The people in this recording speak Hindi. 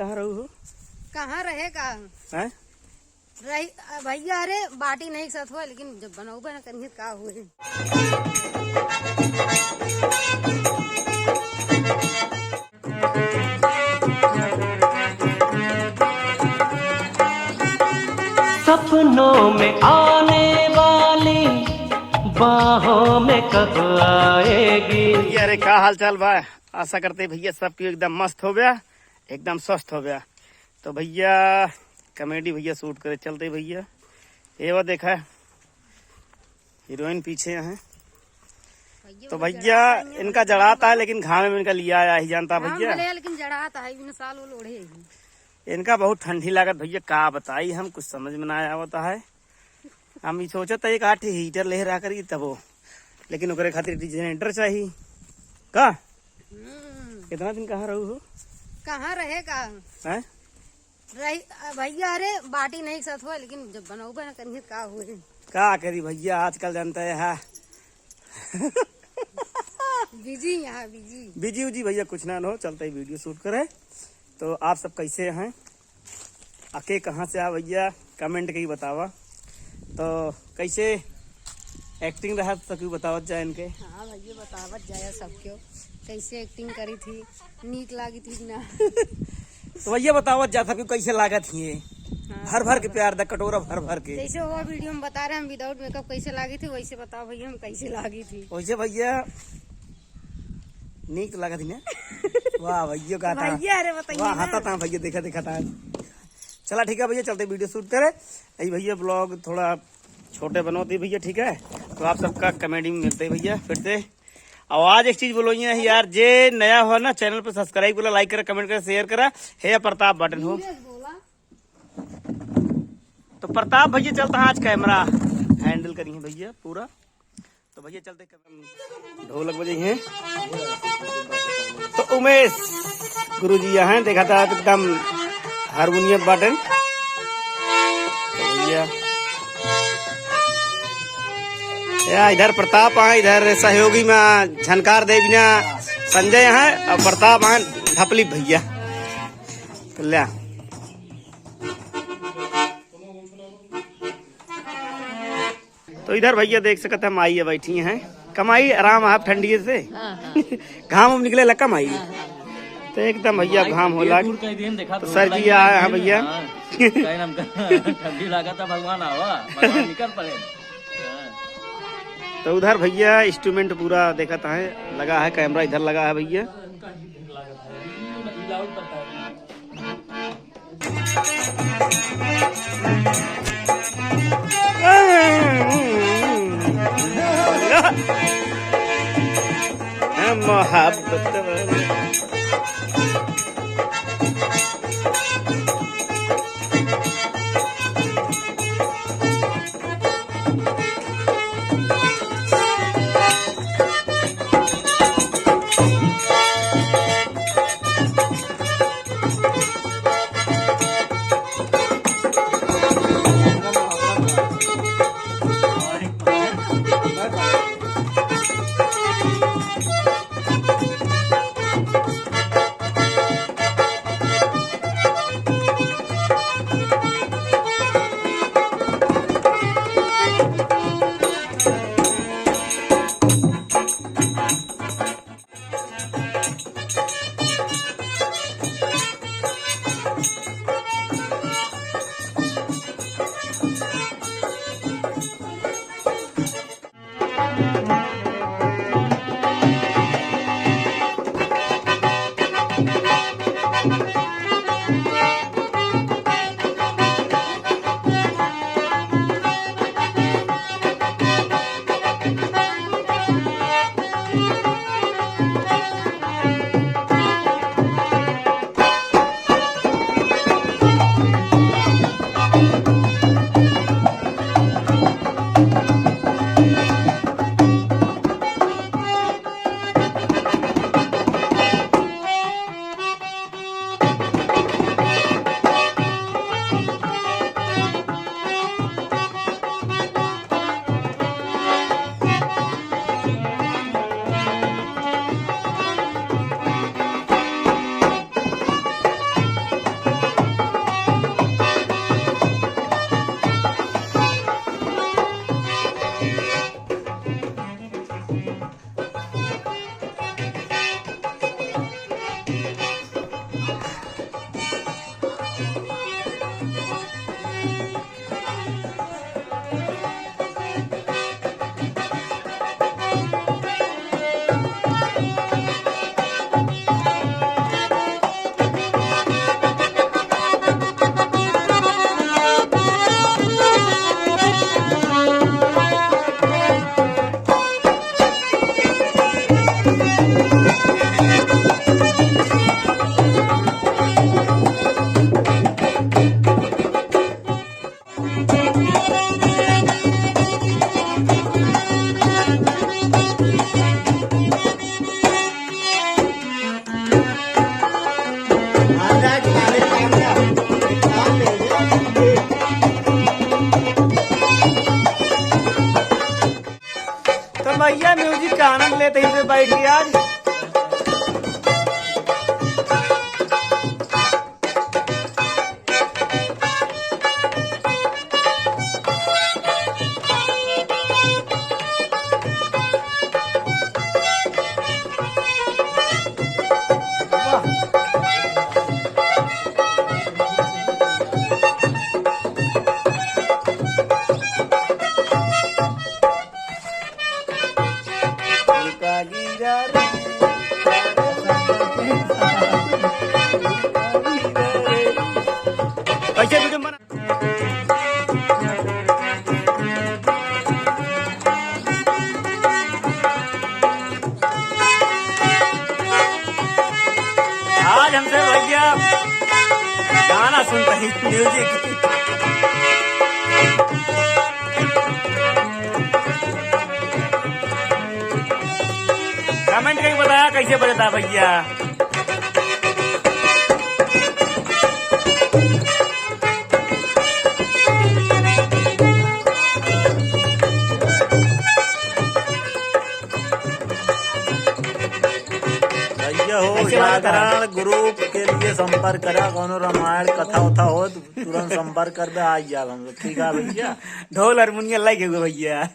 कहाँ रहू हो? कहाँ रहेगा हैं? रही भैया। अरे बाटी नहीं साथ हुआ, लेकिन जब बनाऊबे ना कहीं का हुए। सपनों में आने वाली बाहों में कब आएगी। अरे क्या हाल चाल बा? आशा करते भैया सबकी एकदम मस्त हो गया, एकदम स्वस्थ हो गया। तो भैया कॉमेडी भैया शूट करे चलते भैया। ये वो देखा हीरोइन पीछे है। तो भैया इनका जड़ाता है, लेकिन घाम में इनका लिया आया ही जानता भैया। लेकिन जड़ाता है बिन साल वो लोढ़े। इनका बहुत ठंडी लागत भैया, का बताई हम कुछ समझ में ना आया होता है। हम ये सोचता एक 8 हीटर ले रहा करी तब वो, लेकिन ओकरे खातिर जनरेटर चाहिए का। कितना दिन कहाँ रहू हो? कहाँ रहेगा हैं? रही भैया। अरे बाटी नहीं साथ हुआ, लेकिन जब बनाऊबे ना कहीं का हुए। का करी भैया, आजकल जानते है बिजी यहाँ बिजी बिजी उजी भैया कुछ ना हो, चलते ही वीडियो शूट करे। तो आप सब कैसे हैं, आके कहाँ से आ भैया कमेंट के ही बतावा। तो कैसे एक्टिंग रहा सब बतावत जाए इनके। हाँ भैया बतावत जाया सबको कैसे एक्टिंग करी थी, नीक लागी थी ना। तो भैया बतावत जा सबको कैसे लागत ही है। हाँ, भर भर के प्यार दा कटोरा भर भर के। जैसे वो वीडियो में बता रहे हैं हम विदाउट मेकअप कैसे लागी थी, वैसे बताओ भैया हम कैसे लागी थी। वैसे भैया नीक लागत ही ना। वाह भैया का था भैया। अरे बताइए वाह ना। हाथा था भैया, देखा था। चला ठीक है भैया, चलते वीडियो शूट करे। यही भैया ब्लॉग थोड़ा छोटे बनोती भैया, ठीक है। तो आप सबका कमेडी में मिलते हैं भैया फिर से। और आज एक चीज बोलो यार, जे नया हो ना चैनल पे सब्सक्राइब करा, लाइक करा, कमेंट करा, शेयर करा। है प्रताप बटन हो तो प्रताप भैया चलता है आज कैमरा हैंडल करी है भैया पूरा। तो भैया चलते ढोलक बजे हैं। तो उमेश गुरुजी यहाँ देखा था एकदम हारमोनियम बटन। तो भैया इधर प्रताप है, इधर सहयोगी में झनकार देविना संजय है, और प्रताप है ढपली भैया। तो लिया तो इधर भैया देख सकते हैं माई बैठी हैं। कमाई आराम आप ठंडी से घाम निकले लगा माई। तो एकदम भैया घाम होला। तो सर जी आए हैं भैया। ठंडी लगा था भगवान आवा, भगवान निकल पड़े। तो उधर भैया इंस्ट्रूमेंट पूरा देखता है, लगा है कैमरा इधर लगा है भैया। मोहब्बत बैठ गया आज। कैसे वीडियो बना आज हमसे भैया गाना सुनते ही म्यूजिक। कमेंट करके बताया कैसे बजता भैया। भैया हो जागरण ग्रुप के लिए संपर्क करा, कोनो रामायण कथा उथा हो तुरंत संपर्क कर दे, आ जाए हम लोग। ठीक है भैया। ढोल हारमोनियम लाइक भैया।